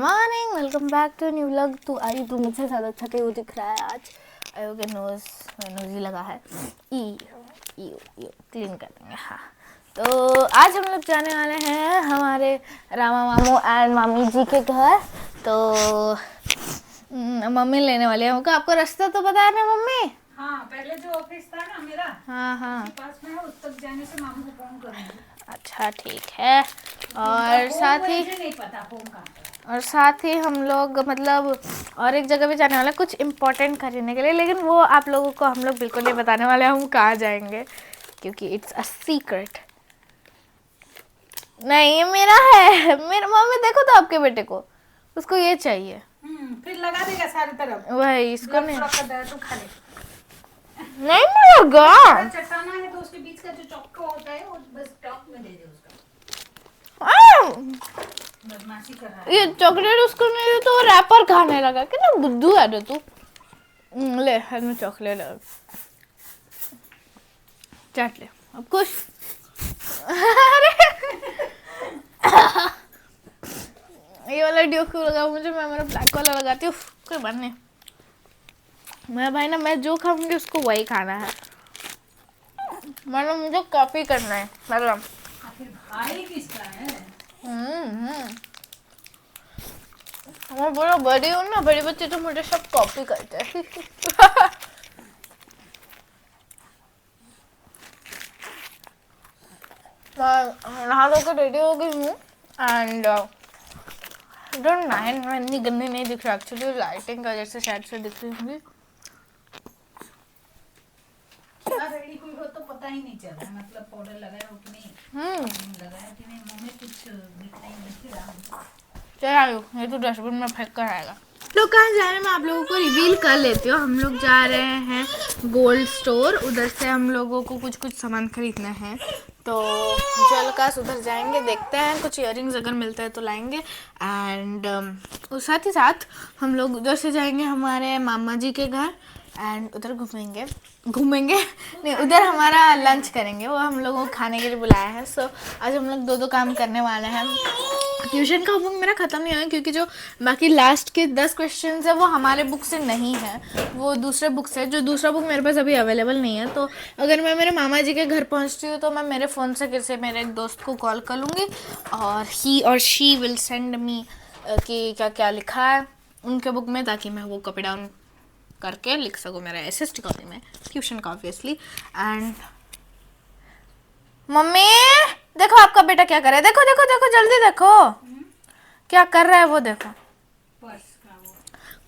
Morning, welcome back to new vlog. तो I तो मुझसे ज़्यादा अच्छा क्यों दिख रहा है आज? आयु के नोज में नोज ही लगा है। क्लीन करेंगे। हाँ, तो आज हम लोग जाने वाले हैं हमारे रामा मामू एंड मामी जी के घर। तो मम्मी लेने वाले हैं उनका। आपको रास्ता तो पता है ना मम्मी? हाँ, पहले जो ऑफिस था ना मेरा, हाँ उसके पास में है, उस तक जाने से मामू को फोन करूंगी। अच्छा ठीक है। और साथ ही नहीं पता फोन कहाँ पर। और साथ ही हम लोग मतलब और एक जगह भी जाने वाला कुछ इम्पोर्टेंट खरीदने के लिए, लेकिन वो आप लोगों को हम लोग बिल्कुल नहीं बताने वाले हम कहाँ जाएंगे, क्योंकि इट्स अ सीक्रेट। नहीं, ये मेरा है। मेरा मम्मी देखो तो आपके बेटे को, उसको ये चाहिए। फिर लगा देगा सारी तरफ। वही इसको नहीं। तो खा ले। नहीं मिलेगा। चटाना है तो उसके बीच का जो चौका होता है वो बस टॉप में दे दे उसका। बदमाशी कर रहा है। ये चॉकलेट उसको नहीं दे तो वो रैपर खाने लगा। कितना बुद्धू है रे तू। ले हाथ में चॉकलेट लगा, चाट ले अब खुश। ये वाला ड्यू क्यों लगा मुझे? मैं मेरा ब्लैक वाला लगाती हूँ, कोई बात नहीं। मेरा भाई ना, मैं जो खाऊंगी उसको वही खाना है। मतलब मुझे कॉपी करना है मतलब। आखिर भाई किसका है? मैं बोला बड़ी हूँ ना, बड़ी बच्चे तो मुझे सब कॉपी करते हैं। मैं नहा धो के रेडी हो गई हूँ एंड डोंट माइंड, मैं इतनी गंदी नहीं दिख रहा एक्चुअली, लाइटिंग का जैसे शायद से दिख रही होंगी। रेडी कोई हो तो पता ही नहीं चल रहा, मतलब पाउडर लगाया हो कि नहीं, लगाया कि नहीं, मुंह में कुछ दिख रहा। चल आयो, ये तो डस्टबिन में फेंक कर आएगा। तो कहाँ जा रहे हैं मैं आप लोगों को रिवील कर लेती हूँ। हम लोग जा रहे हैं गोल्ड स्टोर, उधर से हम लोगों को कुछ सामान खरीदना है। तो जलकास उधर जाएंगे, देखते हैं कुछ इयररिंग्स अगर मिलते हैं तो लाएंगे। एंड साथ ही साथ हम लोग उधर से जाएंगे हमारे मामा जी के घर एंड उधर घूमेंगे नहीं, उधर हमारा लंच करेंगे। वो हम लोगों को खाने के लिए बुलाया है। सो आज हम लोग दो काम करने वाले हैं। ट्यूशन का होमवर्क मेरा ख़त्म नहीं हुआ क्योंकि जो बाकी लास्ट के 10 क्वेश्चन है वो हमारे बुक से नहीं है, वो दूसरे बुक से। जो दूसरा बुक मेरे पास अभी अवेलेबल नहीं है। तो अगर मैं मेरे मामा जी के घर पहुंचती हूँ तो मैं मेरे फ़ोन से किसी मेरे एक दोस्त को कॉल कर लूँगी और ही और शी विल सेंड मी कि क्या क्या लिखा है उनके बुक में, ताकि मैं वो कॉपी डाउन करके लिख सकूँ मेरा एसएसटी कॉपी में, ट्यूशन का ऑब्वियसली। एंड मम्मी देखो आपका बेटा क्या कर रहा है, देखो देखो देखो जल्दी देखो क्या कर रहा है वो, देखो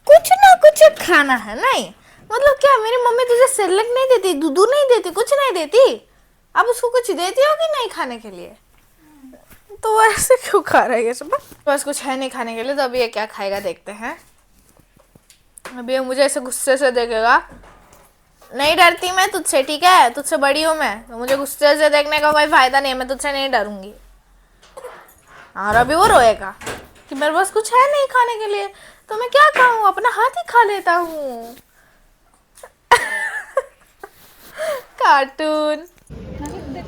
कुछ ना कुछ खाना है। नहीं मतलब क्या मेरी मम्मी तुझे सेरेलैक नहीं देती, दूध नहीं देती, कुछ नहीं देती, अब उसको कुछ देती हो कि नहीं खाने के लिए? तो वो ऐसे क्यों खा रहा है ये सब? बस कुछ है नहीं खाने के लिए, तो अभी ये क्या खाएगा देखते हैं। अभी ये मुझे ऐसे गुस्से से देखेगा। नहीं डरती मैं तुझसे, ठीक है? तुझसे बड़ी हूँ मैं, तो मुझे गुस्से से देखने का कोई फायदा नहीं है। मैं तुझसे नहीं डरूंगी। और अभी वो रोएगा कि मेरे पास कुछ है नहीं खाने के लिए, तो मैं क्या खाऊं? अपना हाथ ही खा लेता हूँ। कार्टून।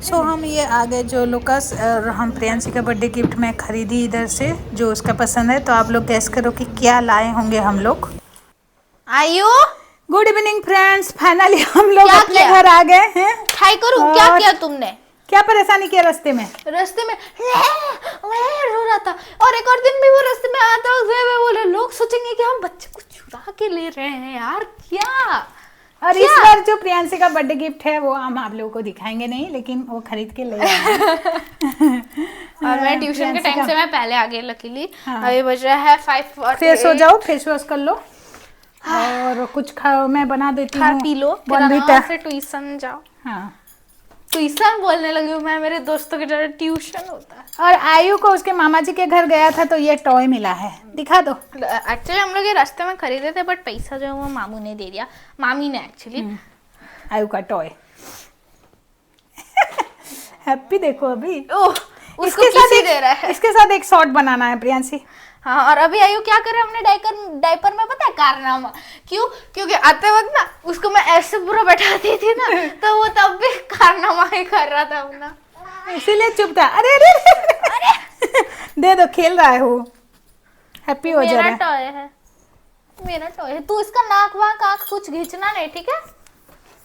सो हम ये आ गए जो लुकास, और हम प्रियांशी का बर्थडे गिफ्ट मैं खरीदी इधर से, जो उसका पसंद है। तो आप लोग गैस करो कि क्या लाए होंगे हम लोग। आयु गुड इवनिंग फ्रेंड्स, फाइनली हम लोग क्या अपने किया? घर आ गए हैं। हाय करूं? क्या किया तुमने? क्या परेशानी किया रास्ते में? रास्ते में रो रहा था, और एक और दिन भी वो रास्ते में आता हुआ बोले लोग सोचेंगे कि हम बच्चे को चुरा के ले रहे हैं यार, क्या? और इस बार जो प्रियांशी का बर्थडे गिफ्ट है वो हम आप लोगों को दिखाएंगे नहीं, लेकिन वो खरीद के ले आए। और मैं ट्यूशन के टाइम से मैं पहले आ गई लकीली। हाँ। अभी बज रहा है 5:48। फ्रेश हो जाओ, फेस वॉश कर लो और कुछ खाओ, मैं बना देती हूँ। खा पी लो, फिर बॉर्नवीटा। आराम से ट्यूशन जाओ। हाँ, ट्यूशन बोलने लगी हूँ मैं, मेरे दोस्तों की तरह ट्यूशन होता है। और आयु को उसके मामा जी के घर गया था तो ये टॉय मिला है, दिखा दो। एक्चुअली हम लोग ये रास्ते में खरीदे थे, बट पैसा जो है वो मामू ने दे दिया, मामी ने एक्चुअली। आयु का टॉय। हैप्पी देखो अभी। ओह, उसको किसी दे रहा है। इसके साथ एक शॉट बनाना है प्रियांशी। हाँ, और अभी आयु क्या करे हमने डायपर में पता है कारनामा क्यों? क्योंकि आते वक्त ना उसको मैं ऐसे पूरा बैठाती थी ना, तो वो तब भी कारनामा ही कर रहा था अपना, इसीलिए चुप था। अरे अरे, अरे, अरे। दे दो, खेल रहा है वो। हैप्पी हो जा रहा मेरा है। टॉय है, मेरा टॉय है। तू इसका नाक वाक आँख कुछ खींचना नहीं, ठीक है?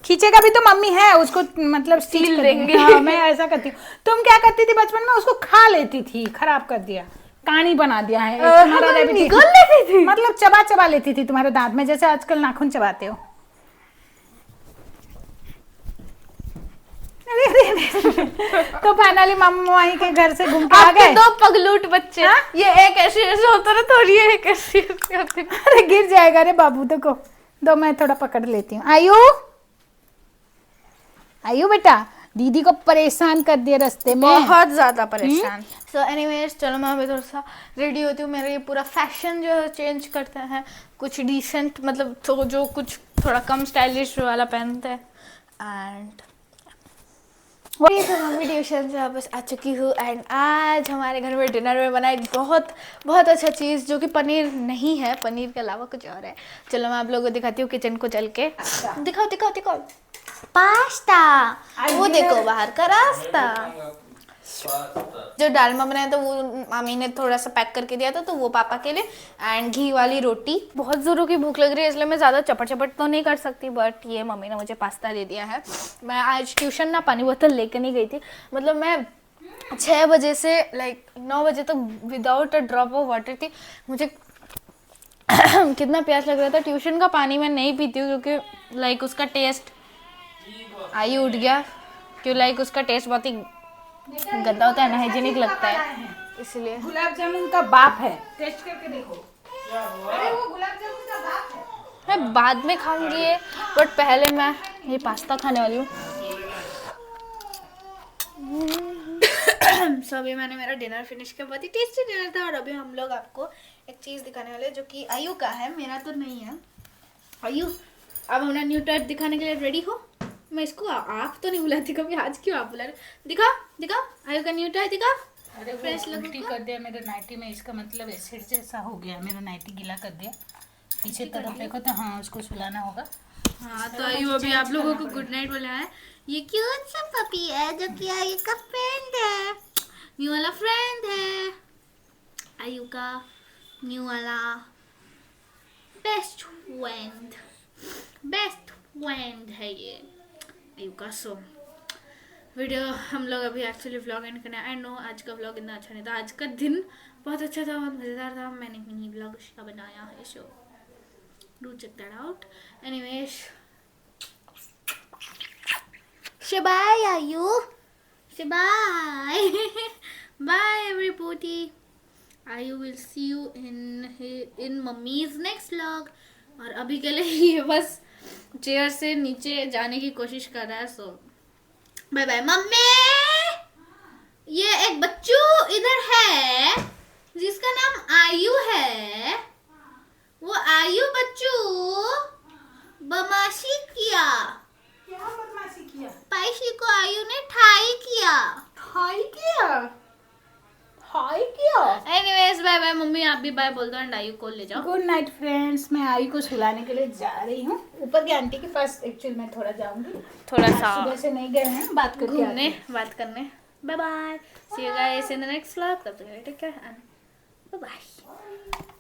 खींचेगा भी तो मम्मी है, उसको मतलब स्टिच सील कर देंगे। हाँ, मैं ऐसा करती हूँ। तुम क्या करती थी बचपन में? उसको खा लेती थी, खराब कर दिया, कहानी बना दिया है। तुम्हारा rabbit निगल लेती थी। मतलब चबा चबा लेती थी तुम्हारे दांत में, जैसे आजकल नाखून चबाते हो। तो फाइनली मम्मा वहीं के घर से घूम के आ आपके गए। दो पगलूट बच्चे। हाँ? ये एक ऐसे होता ना, थोड़ी एक ऐसी होती। अरे गिर जाएगा रे बाबू, देखो दो, मैं थोड़ा पकड़ लेती हूँ। आयु, आयु बेटा, दीदी को परेशान कर दिया रास्ते में। बहुत ज्यादा परेशान। सो एनीवेज, चलो मैं अभी थोड़ा सा रेडी होती हूँ। मेरा ये पूरा फैशन जो है चेंज करते हैं, कुछ डिसेंट, मतलब तो जो कुछ थोड़ा कम स्टाइलिश वाला पहनते हैं। एंड वही तो मम्मी ट्यूशन से वापस आ चुकी हूँ। एंड आज हमारे घर में डिनर में बना एक बहुत बहुत अच्छा चीज़, जो कि पनीर नहीं है, पनीर के अलावा कुछ और है। चलो मैं आप लोगों को दिखाती हूँ किचन को चल के। दिखाओ दिखाओ दिखाओ। पास्ता, वो देखो बाहर का रास्ता। जो डालमा बनाया था वो मामी ने थोड़ा सा पैक करके दिया था, तो वो पापा के लिए। एंड घी वाली रोटी। बहुत जोरों की भूख लग रही है, इसलिए मैं ज़्यादा चपट चपट तो नहीं कर सकती, बट ये मम्मी ने मुझे पास्ता दे दिया है। मैं आज ट्यूशन ना पानी बोतल लेकर नहीं गई थी, मतलब मैं 6 बजे से लाइक 9 बजे तक without a drop of water थी। मुझे कितना प्यास लग रहा था। ट्यूशन का पानी मैं नहीं पीती हूँ क्योंकि लाइक उसका टेस्ट, आयु उठ गया, क्यों लाइक उसका टेस्ट बहुत ही गंदा होता है, अनहाइजीनिक लगता है, इसलिए। गुलाब जामुन का बाप है, टेस्ट करके देखो। अरे वो गुलाब जामुन का बाप है। मैं बाद में खाऊंगी ये, बट पहले मैं ये पास्ता खाने वाली हूँ। सो अभी मैंने मेरा डिनर फिनिश किया, बहुत ही टेस्टी डिनर था। और अभी हम लोग आपको एक चीज़ दिखाने वाले, जो कि आयु का है, मेरा तो नहीं है। आयु, अब हमारा न्यू टॉय दिखाने के लिए रेडी हो? मैं इसको आप तो नहीं बुलाती कभी, आज क्यों आप बुला रहे? दिखा दिखा आयु का न्यू टॉय दिखा। अरे वो उल्टी कर दिया मेरे नाइटी में, इसका मतलब एसिड जैसा हो गया, मेरा नाइटी गीला कर दिया। पीछे तरफ देखो तो हाँ, उसको सुलाना होगा। हाँ, तो आयु अभी आप लोगों को गुड नाइट बोला है। ये क्यूट सा पपी है, जो कि आयु का फ्रेंड है, न्यू वाला फ्रेंड है। आयु का न्यू वाला बेस्ट फ्रेंड है ये आयु का। सो वीडियो हम लोग अभी एक्चुअली व्लॉग एंड करना है। आई नो आज का व्लॉग इतना अच्छा नहीं था, आज का दिन बहुत अच्छा था, बहुत मज़ेदार था। मैंने मिनी व्लॉग उसका बनाया है, so do check that out. Anyways, Bye, Ayu. Say bye. Bye, everybody. Ayu will see you in Mummy's next vlog. और अभी के लिए ये बस चेयर से नीचे जाने की कोशिश कर रहा है। सो बाय बाय मम्मी। ये एक बच्चू इधर है जिसका नाम आयु है। वो आयु बच्चू बदमाशी किया। क्या बदमाशी किया? पाइशी को आयु ने ठाई किया। हाय किया? हाय किया? एनीवेज बाय बाय मम्मी, आप भी बाय बोल दो एंड आयु को ले जाओ। गुड नाइट फ्रेंड्स, मैं आयु को सुलाने के लिए जा रही हूँ ऊपर की आंटी के पास। एक्चुअली मैं थोड़ा जाऊंगी, थोड़ा सा सुबह से नहीं गए हैं, बात करके घूमने, आते हैं। बात करने। Bye bye, see you guys in the next vlog. तब तक के लिए take care and bye bye.